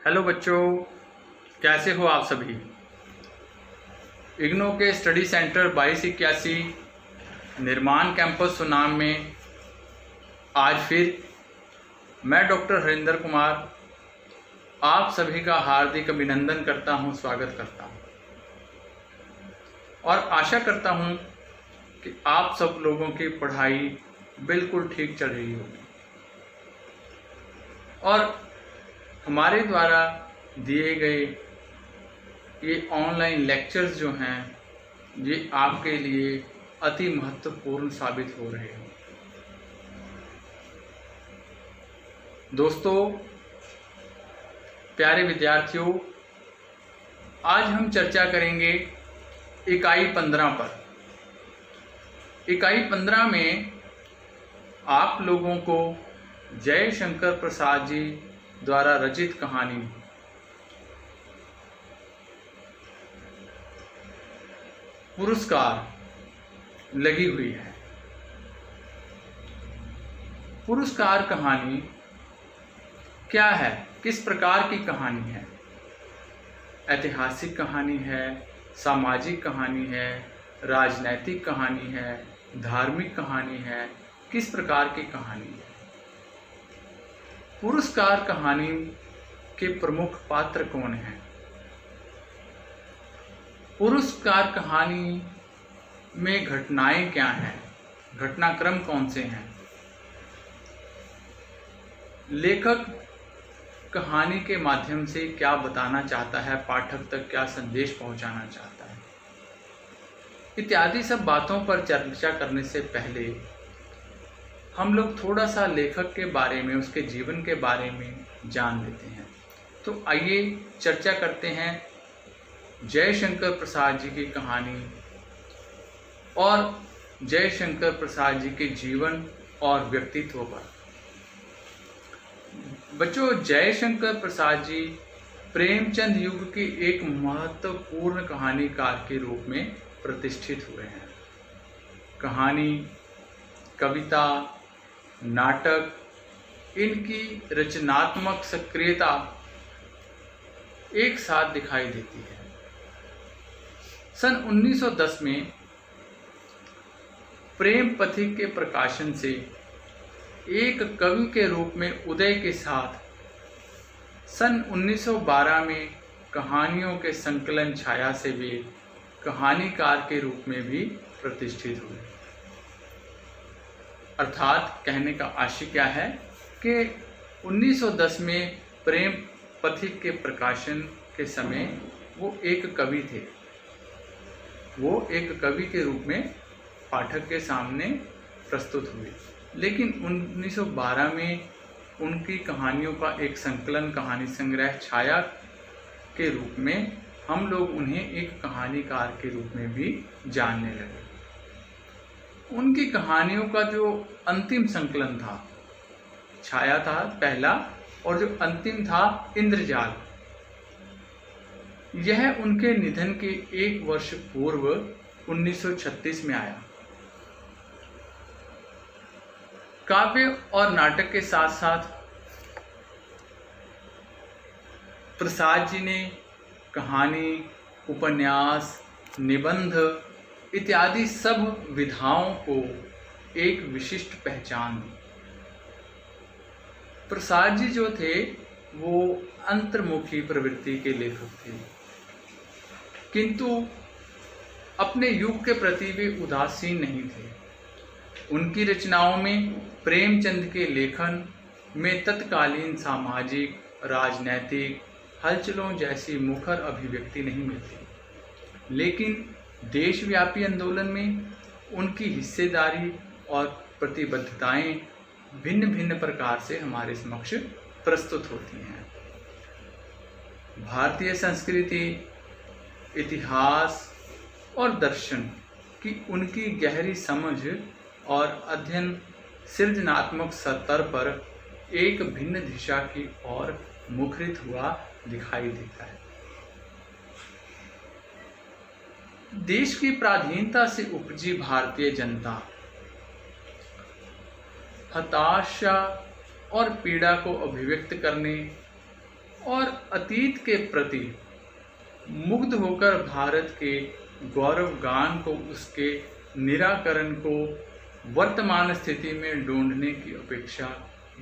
Hello बच्चों, कैसे हो आप सभी। इग्नो के स्टडी सेंटर 2281 निर्माण कैंपस सुनाम में आज फिर मैं डॉक्टर हरिंदर कुमार आप सभी का हार्दिक अभिनंदन करता हूं, स्वागत करता हूं और आशा करता हूं कि आप सब लोगों की पढ़ाई बिल्कुल ठीक चल रही होगी और हमारे द्वारा दिए गए ये ऑनलाइन लेक्चर्स जो हैं ये आपके लिए अति महत्वपूर्ण साबित हो रहे हैं। दोस्तों, प्यारे विद्यार्थियों, आज हम चर्चा करेंगे इकाई 15 पर। इकाई 15 में आप लोगों को जयशंकर प्रसाद जी द्वारा रचित कहानी पुरस्कार लगी हुई है। पुरस्कार कहानी क्या है, किस प्रकार की कहानी है? ऐतिहासिक कहानी है, सामाजिक कहानी है, राजनैतिक कहानी है, धार्मिक कहानी है, किस प्रकार की कहानी है? पुरस्कार कहानी के प्रमुख पात्र कौन हैं? पुरस्कार कहानी में घटनाएं क्या हैं? घटनाक्रम कौन से हैं? लेखक कहानी के माध्यम से क्या बताना चाहता है, पाठक तक क्या संदेश पहुंचाना चाहता है, इत्यादि सब बातों पर चर्चा करने से पहले हम लोग थोड़ा सा लेखक के बारे में, उसके जीवन के बारे में जान लेते हैं। तो आइए चर्चा करते हैं जयशंकर प्रसाद जी की कहानी और जयशंकर प्रसाद जी के जीवन और व्यक्तित्व पर। बच्चों, जयशंकर प्रसाद जी प्रेमचंद युग के एक महत्वपूर्ण कहानीकार के रूप में प्रतिष्ठित हुए हैं। कहानी, कविता, नाटक, इनकी रचनात्मक सक्रियता एक साथ दिखाई देती है। सन 1910 में प्रेम पथिक के प्रकाशन से एक कवि के रूप में उदय के साथ सन 1912 में कहानियों के संकलन छाया से वे कहानीकार के रूप में भी प्रतिष्ठित हुए। अर्थात कहने का आशय क्या है कि 1910 में प्रेम पथिक के प्रकाशन के समय वो एक कवि थे। वो एक कवि के रूप में पाठक के सामने प्रस्तुत हुए, लेकिन 1912 में उनकी कहानियों का एक संकलन, कहानी संग्रह छाया के रूप में हम लोग उन्हें एक कहानीकार के रूप में भी जानने लगे। उनकी कहानियों का जो अंतिम संकलन था, छाया था पहला, और जो अंतिम था इंद्रजाल, यह उनके निधन के एक वर्ष पूर्व 1936 में आया। काव्य और नाटक के साथ साथ प्रसाद जी ने कहानी, उपन्यास, निबंध इत्यादि सब विधाओं को एक विशिष्ट पहचान दी। प्रसाद जी जो थे वो अंतर्मुखी प्रवृत्ति के लेखक थे, किंतु अपने युग के प्रति वे उदासीन नहीं थे। उनकी रचनाओं में प्रेमचंद के लेखन में तत्कालीन सामाजिक, राजनैतिक हलचलों जैसी मुखर अभिव्यक्ति नहीं मिलती, लेकिन देशव्यापी आंदोलन में उनकी हिस्सेदारी और प्रतिबद्धताएं भिन्न भिन्न प्रकार से हमारे समक्ष प्रस्तुत होती हैं। भारतीय संस्कृति, इतिहास और दर्शन की उनकी गहरी समझ और अध्ययन सृजनात्मक स्तर पर एक भिन्न दिशा की ओर मुखरित हुआ दिखाई देता है। देश की पराधीनता से उपजी भारतीय जनता हताशा और पीड़ा को अभिव्यक्त करने और अतीत के प्रति मुग्ध होकर भारत के गौरव गान को, उसके निराकरण को वर्तमान स्थिति में ढूंढने की अपेक्षा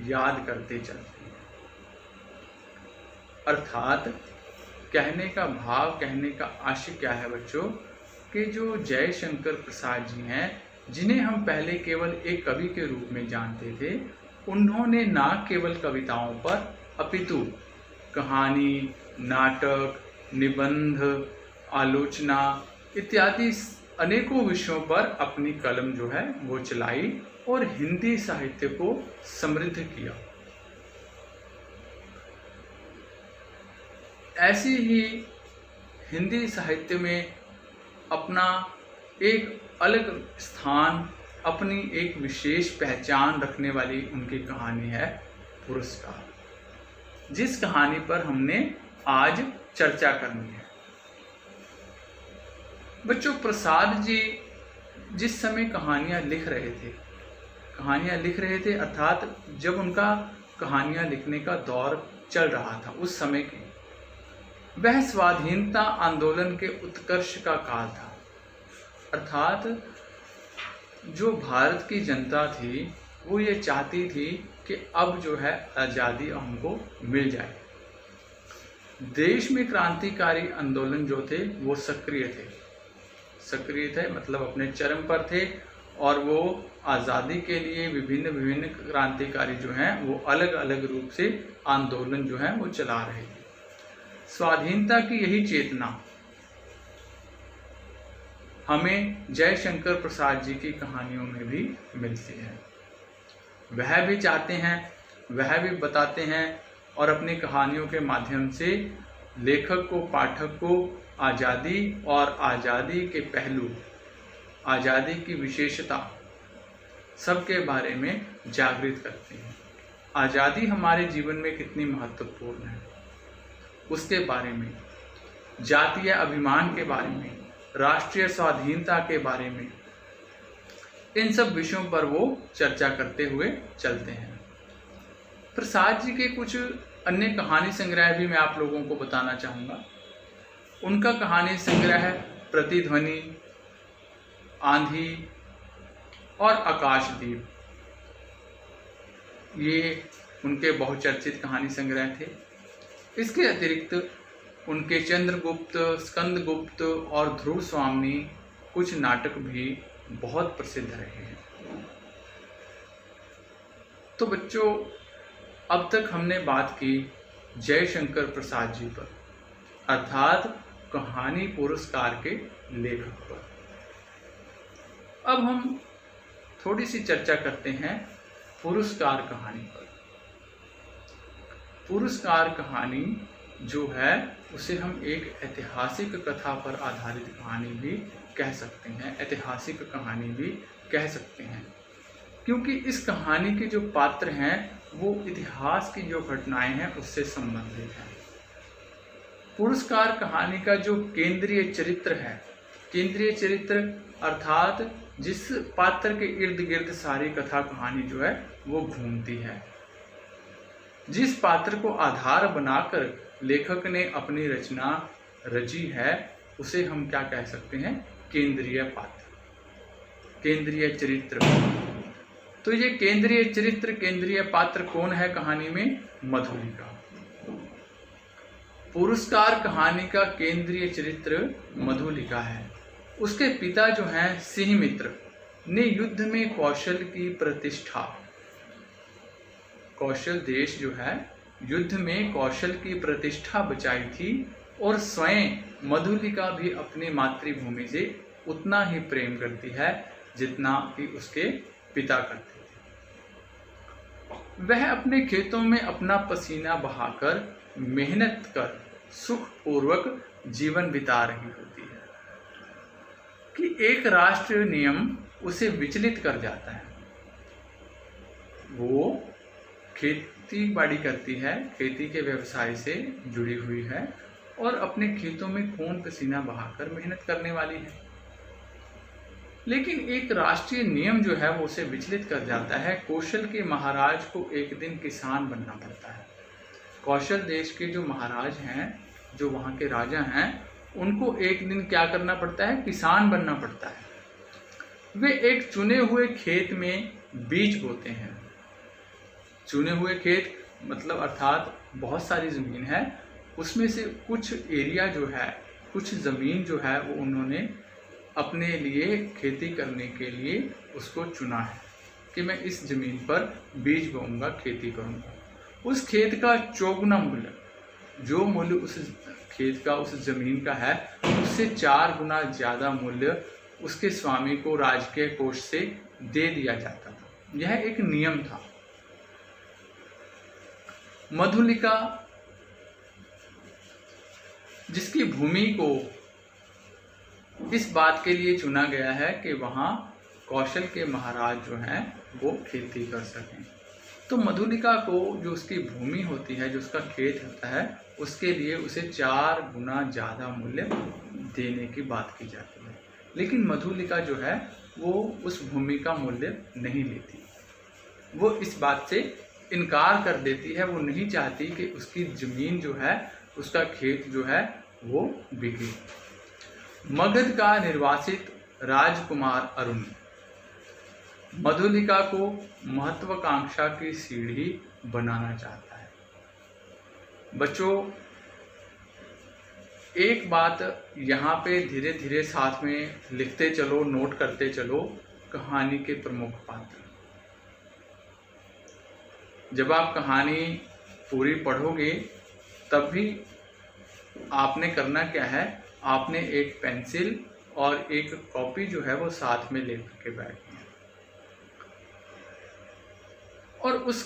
याद करते चलते हैं। अर्थात कहने का भाव, कहने का आशय क्या है बच्चों, कि जो जयशंकर प्रसाद जी हैं, जिन्हें हम पहले केवल एक कवि के रूप में जानते थे, उन्होंने न केवल कविताओं पर अपितु कहानी, नाटक, निबंध, आलोचना इत्यादि अनेकों विषयों पर अपनी कलम जो है वो चलाई और हिंदी साहित्य को समृद्ध किया। ऐसी ही हिंदी साहित्य में अपना एक अलग स्थान, अपनी एक विशेष पहचान रखने वाली उनकी कहानी है पुरस्कार, जिस कहानी पर हमने आज चर्चा करनी है। बच्चों, प्रसाद जी जिस समय कहानियाँ लिख रहे थे अर्थात जब उनका कहानियाँ लिखने का दौर चल रहा था, उस समय की वह स्वाधीनता आंदोलन के उत्कर्ष का काल था। अर्थात जो भारत की जनता थी वो ये चाहती थी कि अब जो है आज़ादी हमको मिल जाए। देश में क्रांतिकारी आंदोलन जो थे वो सक्रिय थे, मतलब अपने चरम पर थे, और वो आज़ादी के लिए विभिन्न क्रांतिकारी जो हैं वो अलग अलग रूप से आंदोलन जो है वो चला रहे थे। स्वाधीनता की यही चेतना हमें जयशंकर प्रसाद जी की कहानियों में भी मिलती है। वह भी चाहते हैं, वह भी बताते हैं और अपनी कहानियों के माध्यम से लेखक को, पाठक को आज़ादी और आज़ादी के पहलू, आज़ादी की विशेषता सबके बारे में जागृत करते हैं। आज़ादी हमारे जीवन में कितनी महत्वपूर्ण है उसके बारे में, जातीय अभिमान के बारे में, राष्ट्रीय स्वाधीनता के बारे में, इन सब विषयों पर वो चर्चा करते हुए चलते हैं। प्रसाद जी के कुछ अन्य कहानी संग्रह भी मैं आप लोगों को बताना चाहूँगा। उनका कहानी संग्रह है प्रतिध्वनि, आंधी और आकाशदीप। ये उनके बहुचर्चित कहानी संग्रह थे। इसके अतिरिक्त उनके चंद्रगुप्त, स्कंदगुप्त और ध्रुव स्वामी कुछ नाटक भी बहुत प्रसिद्ध रहे हैं। तो बच्चों, अब तक हमने बात की जयशंकर प्रसाद जी पर, अर्थात कहानी पुरस्कार के लेखक पर। अब हम थोड़ी सी चर्चा करते हैं पुरस्कार कहानी पर। पुरस्कार कहानी जो है उसे हम एक ऐतिहासिक कथा पर आधारित कहानी भी कह सकते हैं, ऐतिहासिक कहानी भी कह सकते हैं, क्योंकि इस कहानी के जो पात्र हैं वो इतिहास की जो घटनाएं हैं उससे संबंधित हैं। पुरस्कार कहानी का जो केंद्रीय चरित्र है, केंद्रीय चरित्र अर्थात जिस पात्र के इर्द गिर्द सारी कथा कहानी जो है वो घूमती है, जिस पात्र को आधार बनाकर लेखक ने अपनी रचना रची है, उसे हम क्या कह सकते हैं? केंद्रीय पात्र, केंद्रीय चरित्र। तो ये केंद्रीय चरित्र, केंद्रीय पात्र कौन है कहानी में? मधुलिका। पुरस्कार कहानी का केंद्रीय चरित्र मधुलिका है। उसके पिता जो हैं सिंहमित्र ने युद्ध में कौशल की प्रतिष्ठा, कौशल देश जो है युद्ध में कौशल की प्रतिष्ठा बचाई थी, और स्वयं मधुलिका भी अपनी मातृभूमि से उतना ही प्रेम करती है जितना कि उसके पिता करते थे। वह अपने खेतों में अपना पसीना बहाकर मेहनत कर सुखपूर्वक जीवन बिता रही होती है कि एक राष्ट्रीय नियम उसे विचलित कर जाता है। वो खेती बाड़ी करती है, खेती के व्यवसाय से जुड़ी हुई है और अपने खेतों में खून पसीना बहाकर मेहनत करने वाली है, लेकिन एक राष्ट्रीय नियम जो है वो उसे विचलित कर जाता है। कौशल के महाराज को एक दिन किसान बनना पड़ता है। कौशल देश के जो महाराज हैं, जो वहाँ के राजा हैं, उनको एक दिन क्या करना पड़ता है, किसान बनना पड़ता है। वे एक चुने हुए खेत में बीज बोते हैं। चुने हुए खेत मतलब अर्थात बहुत सारी ज़मीन है, उसमें से कुछ एरिया जो है, कुछ ज़मीन जो है वो उन्होंने अपने लिए खेती करने के लिए उसको चुना है कि मैं इस ज़मीन पर बीज बोऊंगा, खेती करूंगा। उस खेत का चौगुना मूल्य, जो मूल्य उस खेत का, उस ज़मीन का है, उससे 4 गुना ज़्यादा मूल्य उसके स्वामी को राजकीय कोष से दे दिया जाता था। यह एक नियम था। मधुलिका, जिसकी भूमि को इस बात के लिए चुना गया है कि वहाँ कौशल के महाराज जो हैं वो खेती कर सकें, तो मधुलिका को जो उसकी भूमि होती है, जो उसका खेत होता है, उसके लिए उसे 4 गुना ज़्यादा मूल्य देने की बात की जाती है। लेकिन मधुलिका जो है वो उस भूमि का मूल्य नहीं लेती। वो इस बात से इनकार कर देती है। वो नहीं चाहती कि उसकी ज़मीन जो है, उसका खेत जो है वो बिके। मगध का निर्वासित राजकुमार अरुण मधुलिका को महत्वाकांक्षा की सीढ़ी बनाना चाहता है। बच्चों, एक बात यहाँ पे धीरे धीरे साथ में लिखते चलो, नोट करते चलो। कहानी के प्रमुख पात्र, जब आप कहानी पूरी पढ़ोगे तब भी आपने करना क्या है, आपने एक पेंसिल और एक कॉपी जो है वो साथ में लेकर के बैठनी है। और उस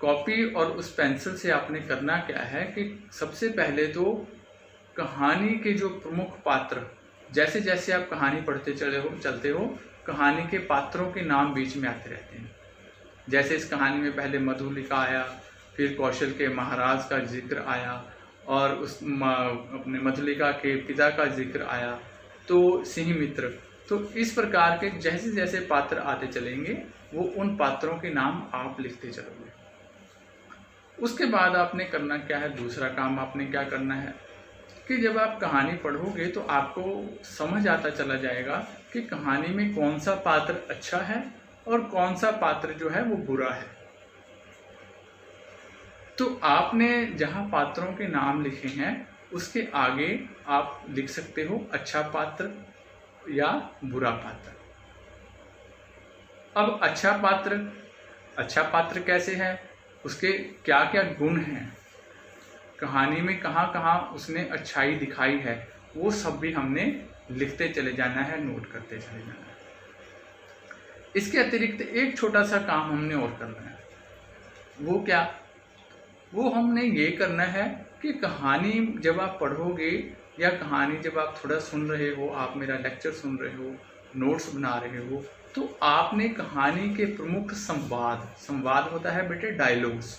कॉपी और उस पेंसिल से आपने करना क्या है कि सबसे पहले तो कहानी के जो प्रमुख पात्र, जैसे जैसे आप कहानी पढ़ते चलते हो, कहानी के पात्रों के नाम बीच में आते रहते हैं। जैसे इस कहानी में पहले मधुलिका आया, फिर कौशल के महाराज का जिक्र आया, और उस अपने मधुलिका के पिता का जिक्र आया, तो सिंह मित्र। तो इस प्रकार के जैसे जैसे पात्र आते चलेंगे, वो उन पात्रों के नाम आप लिखते चलोगे। उसके बाद आपने करना क्या है, दूसरा काम आपने क्या करना है कि जब आप कहानी पढ़ोगे तो आपको समझ आता चला जाएगा कि कहानी में कौन सा पात्र अच्छा है और कौन सा पात्र जो है वो बुरा है। तो आपने जहाँ पात्रों के नाम लिखे हैं उसके आगे आप लिख सकते हो अच्छा पात्र या बुरा पात्र। अब अच्छा पात्र कैसे है, उसके क्या क्या गुण हैं, कहानी में कहाँ कहाँ उसने अच्छाई दिखाई है, वो सब भी हमने लिखते चले जाना है, नोट करते चले जाना है। इसके अतिरिक्त एक छोटा सा काम हमने और करना है। वो क्या, वो हमने ये करना है कि कहानी जब आप पढ़ोगे या कहानी जब आप थोड़ा सुन रहे हो, आप मेरा लेक्चर सुन रहे हो, नोट्स बना रहे हो, तो आपने कहानी के प्रमुख संवाद होता है बेटे डायलॉग्स।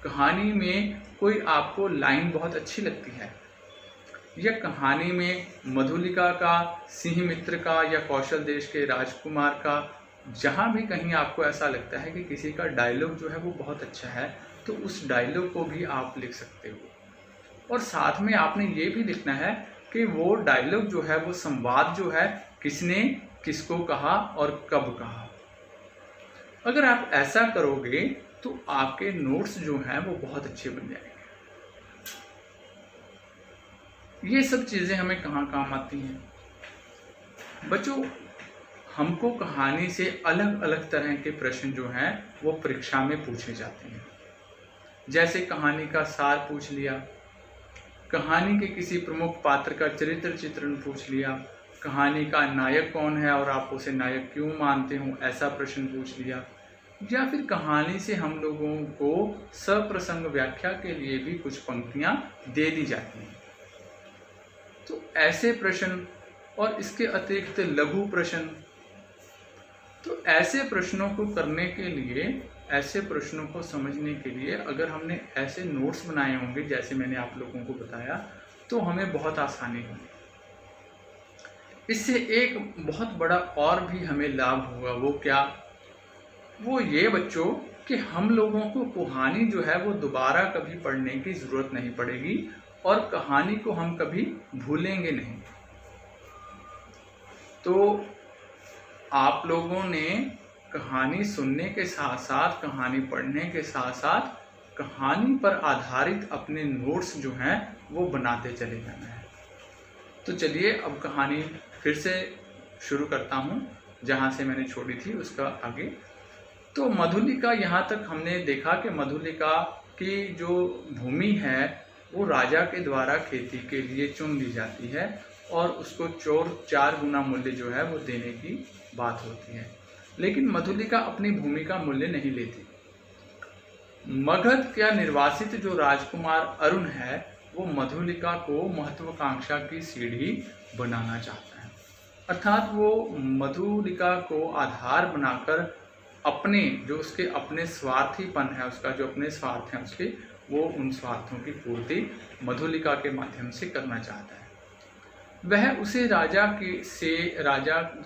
कहानी में कोई आपको लाइन बहुत अच्छी लगती है, या कहानी में मधुलिका का, सिंह मित्र का, या कौशल देश के राजकुमार का, जहाँ भी कहीं आपको ऐसा लगता है कि किसी का डायलॉग जो है वो बहुत अच्छा है, तो उस डायलॉग को भी आप लिख सकते हो। और साथ में आपने ये भी लिखना है कि वो डायलॉग जो है, वो संवाद जो है, किसने किसको कहा और कब कहा। अगर आप ऐसा करोगे तो आपके नोट्स जो हैं वो बहुत अच्छे बन जाएंगे। ये सब चीज़ें हमें कहाँ काम आती हैं बच्चों? हमको कहानी से अलग अलग तरह के प्रश्न जो हैं वो परीक्षा में पूछे जाते हैं। जैसे कहानी का सार पूछ लिया, कहानी के किसी प्रमुख पात्र का चरित्र चित्रण पूछ लिया, कहानी का नायक कौन है और आप उसे नायक क्यों मानते हो, ऐसा प्रश्न पूछ लिया, या फिर कहानी से हम लोगों को सप्रसंग व्याख्या के लिए भी कुछ पंक्तियां दे दी जाती हैं। तो ऐसे प्रश्न और इसके अतिरिक्त लघु प्रश्न, तो ऐसे प्रश्नों को करने के लिए, ऐसे प्रश्नों को समझने के लिए अगर हमने ऐसे नोट्स बनाए होंगे जैसे मैंने आप लोगों को बताया, तो हमें बहुत आसानी होगी। इससे एक बहुत बड़ा और भी हमें लाभ होगा। वो क्या? वो ये बच्चों कि हम लोगों को कहानी जो है वो दोबारा कभी पढ़ने की ज़रूरत नहीं पड़ेगी और कहानी को हम कभी भूलेंगे नहीं। तो आप लोगों ने कहानी सुनने के साथ साथ, कहानी पढ़ने के साथ साथ कहानी पर आधारित अपने नोट्स जो हैं वो बनाते चले जाना है। तो चलिए अब कहानी फिर से शुरू करता हूँ जहाँ से मैंने छोड़ी थी उसका आगे। तो मधुलिका, यहाँ तक हमने देखा कि मधुलिका की जो भूमि है वो राजा के द्वारा खेती के लिए चुन ली जाती है और उसको 4 गुना मूल्य जो है वो देने की बात होती है। लेकिन मधुलिका अपनी भूमि का मूल्य नहीं लेती। मगध का निर्वासित जो राजकुमार अरुण है वो मधुलिका को महत्वाकांक्षा की सीढ़ी बनाना चाहता है, अर्थात वो मधुलिका को आधार बनाकर अपने जो उसके अपने स्वार्थीपन है, उसका जो अपने स्वार्थ हैं उसके, वो उन स्वार्थों की पूर्ति मधुलिका के माध्यम से करना चाहता है। वह उसे राजा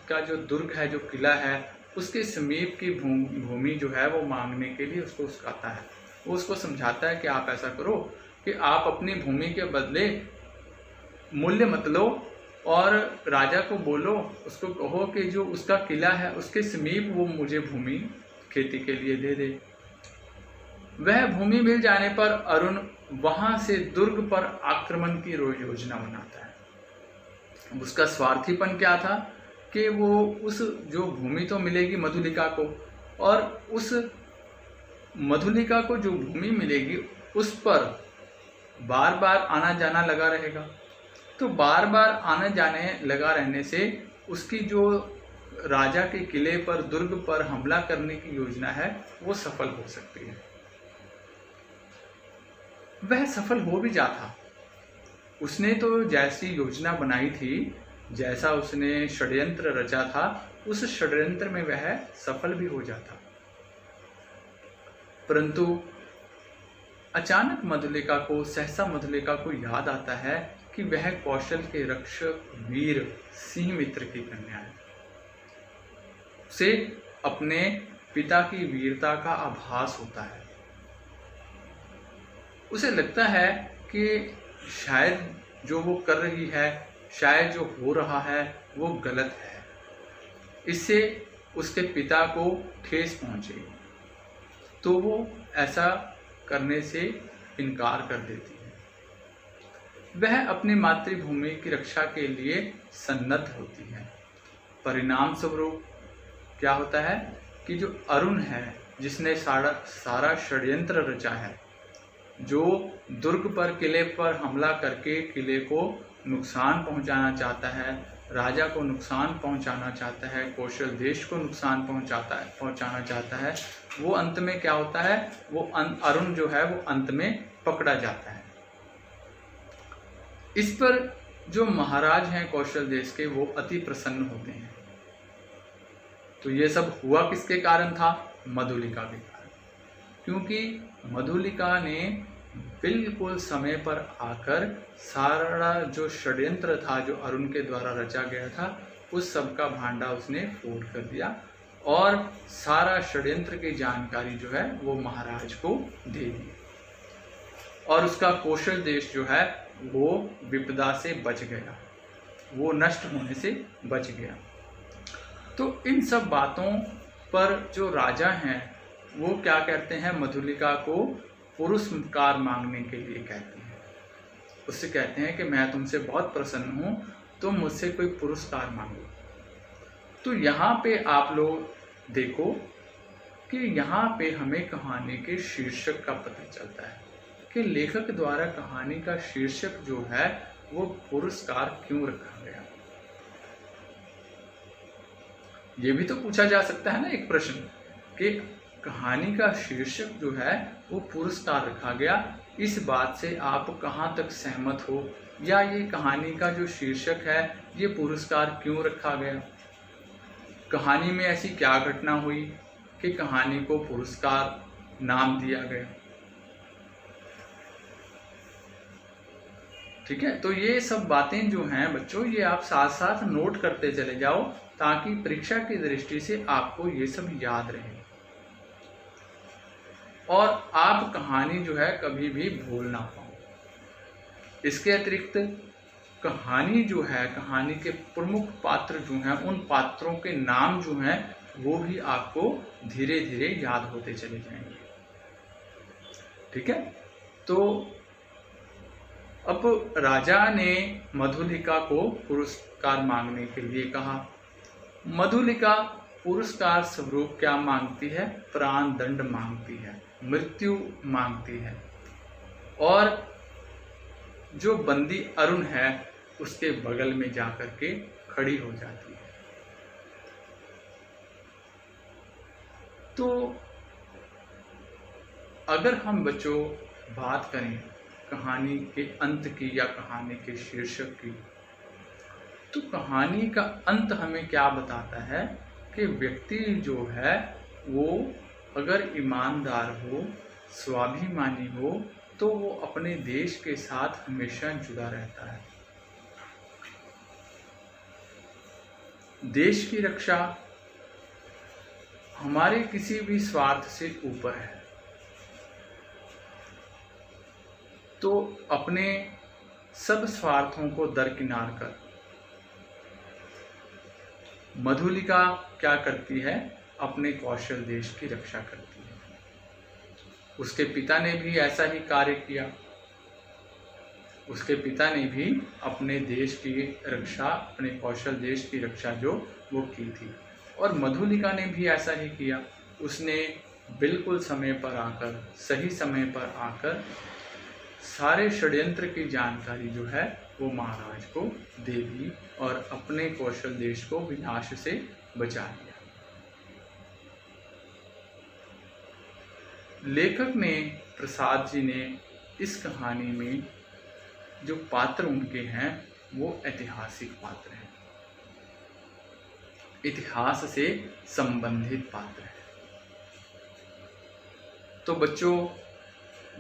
का जो दुर्ग है, जो किला है, उसके समीप की भूमि जो है वो मांगने के लिए उसको उकसाता है। वो उसको समझाता है कि आप ऐसा करो कि आप अपनी भूमि के बदले मूल्य मत लो और राजा को बोलो, उसको कहो कि जो उसका किला है उसके समीप वो मुझे भूमि खेती के लिए दे दे। वह भूमि मिल जाने पर अरुण वहां से दुर्ग पर आक्रमण की योजना बनाता है। उसका स्वार्थीपन क्या था कि वो उस जो भूमि तो मिलेगी मधुलिका को, और उस मधुलिका को जो भूमि मिलेगी उस पर बार बार आना जाना लगा रहेगा। तो बार बार आने जाने लगा रहने से उसकी जो राजा के किले पर, दुर्ग पर हमला करने की योजना है वो सफल हो सकती है। वह सफल हो भी जाता। उसने तो जैसी योजना बनाई थी, जैसा उसने षड्यंत्र रचा था, उस षड्यंत्र में वह सफल भी हो जाता। परंतु अचानक सहसा मधुलिका को याद आता है कि वह कौशल के रक्षक वीर सिंह मित्र की कन्या है। उसे अपने पिता की वीरता का आभास होता है। उसे लगता है कि शायद जो वो कर रही है, शायद जो हो रहा है वो गलत है, इससे उसके पिता को ठेस पहुंचेगी। तो वो ऐसा करने से इनकार कर देती है। वह अपनी मातृभूमि की रक्षा के लिए सन्नद्ध होती है। परिणाम स्वरूप क्या होता है कि जो अरुण है, जिसने सारा षड्यंत्र रचा है, जो दुर्ग पर, किले पर हमला करके किले को नुकसान पहुंचाना चाहता है, राजा को नुकसान पहुंचाना चाहता है, कौशल देश को नुकसान पहुंचाना चाहता है, वो अंत में क्या होता है, वो अरुण जो है वो अंत में पकड़ा जाता है। इस पर जो महाराज हैं कौशल देश के, वो अति प्रसन्न होते हैं। तो ये सब हुआ किसके कारण था? मधुलिका के कारण। क्योंकि मधुलिका ने बिल्कुल समय पर आकर सारा जो षड्यंत्र था, जो अरुण के द्वारा रचा गया था, उस सब का भांडा उसने फोड़ कर दिया और सारा षड्यंत्र की जानकारी जो है वो महाराज को दे दी, और उसका कौशल देश जो है वो विपदा से बच गया, वो नष्ट होने से बच गया। तो इन सब बातों पर जो राजा हैं वो क्या कहते हैं, मधुलिका को पुरस्कार मांगने के लिए कहते हैं। उससे कहते हैं कि मैं तुमसे बहुत प्रसन्न हूँ, तुम मुझसे कोई पुरस्कार मांगो। तो यहाँ पे आप लोग देखो कि यहाँ पे हमें कहानी के शीर्षक का पता चलता है कि लेखक द्वारा कहानी का शीर्षक जो है वो पुरस्कार क्यों रखा गया। ये भी तो पूछा जा सकता है ना एक प्रश्न कि कहानी का शीर्षक जो है वो पुरस्कार रखा गया, इस बात से आप कहाँ तक सहमत हो, या ये कहानी का जो शीर्षक है ये पुरस्कार क्यों रखा गया? कहानी में ऐसी क्या घटना हुई कि कहानी को पुरस्कार नाम दिया गया? ठीक है, तो ये सब बातें जो हैं बच्चों, ये आप साथ साथ नोट करते चले जाओ ताकि परीक्षा की दृष्टि से आपको ये सब याद रहे। और आप कहानी जो है कभी भी भूल ना पाओ। इसके अतिरिक्त कहानी जो है, कहानी के प्रमुख पात्र जो हैं, उन पात्रों के नाम जो हैं वो भी आपको धीरे धीरे याद होते चले जाएंगे। ठीक है। तो अब राजा ने मधुलिका को पुरस्कार मांगने के लिए कहा। मधुलिका पुरस्कार स्वरूप क्या मांगती है? प्राण दंड मांगती है, मृत्यु मांगती है, और जो बंदी अरुण है उसके बगल में जाकर के खड़ी हो जाती है। तो अगर हम बच्चों बात करें कहानी के अंत की या कहानी के शीर्षक की, तो कहानी का अंत हमें क्या बताता है कि व्यक्ति जो है वो अगर ईमानदार हो, स्वाभिमानी हो, तो वो अपने देश के साथ हमेशा जुड़ा रहता है। देश की रक्षा हमारे किसी भी स्वार्थ से ऊपर है। तो अपने सब स्वार्थों को दरकिनार कर मधुलिका क्या करती है? अपने कौशल देश की रक्षा करती है। उसके पिता ने भी ऐसा ही कार्य किया। उसके पिता ने भी अपने देश की रक्षा, अपने कौशल देश की रक्षा जो वो की थी, और मधुलिका ने भी ऐसा ही किया। उसने बिल्कुल समय पर आकर, सही समय पर आकर सारे षड्यंत्र की जानकारी जो है वो महाराज को दे दी और अपने कौशल देश को विनाश से बचा लिया। लेखक ने, प्रसाद जी ने, इस कहानी में जो पात्र उनके हैं वो ऐतिहासिक पात्र हैं, इतिहास से संबंधित पात्र हैं। तो बच्चों,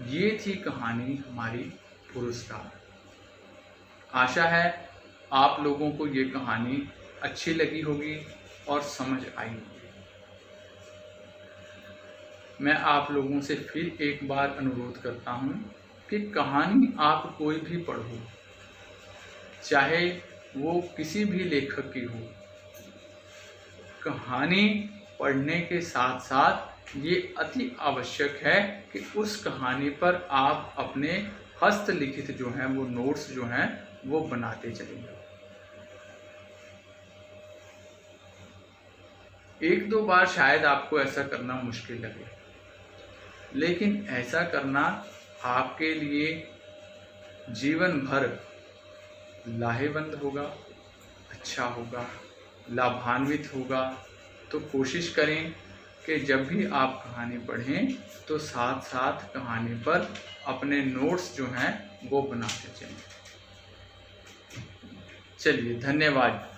ये थी कहानी हमारी पुरस्कार। आशा है आप लोगों को ये कहानी अच्छी लगी होगी और समझ आई होगी। मैं आप लोगों से फिर एक बार अनुरोध करता हूँ कि कहानी आप कोई भी पढ़ो, चाहे वो किसी भी लेखक की हो, कहानी पढ़ने के साथ साथ ये अति आवश्यक है कि उस कहानी पर आप अपने हस्तलिखित जो हैं वो नोट्स जो हैं वो बनाते चलेंगे। एक दो बार शायद आपको ऐसा करना मुश्किल लगे, लेकिन ऐसा करना आपके लिए जीवन भर लाहेवंद होगा, अच्छा होगा, लाभान्वित होगा। तो कोशिश करें कि जब भी आप कहानी पढ़ें तो साथ साथ कहानी पर अपने नोट्स जो हैं वो बनाते चलें। चलिए, धन्यवाद।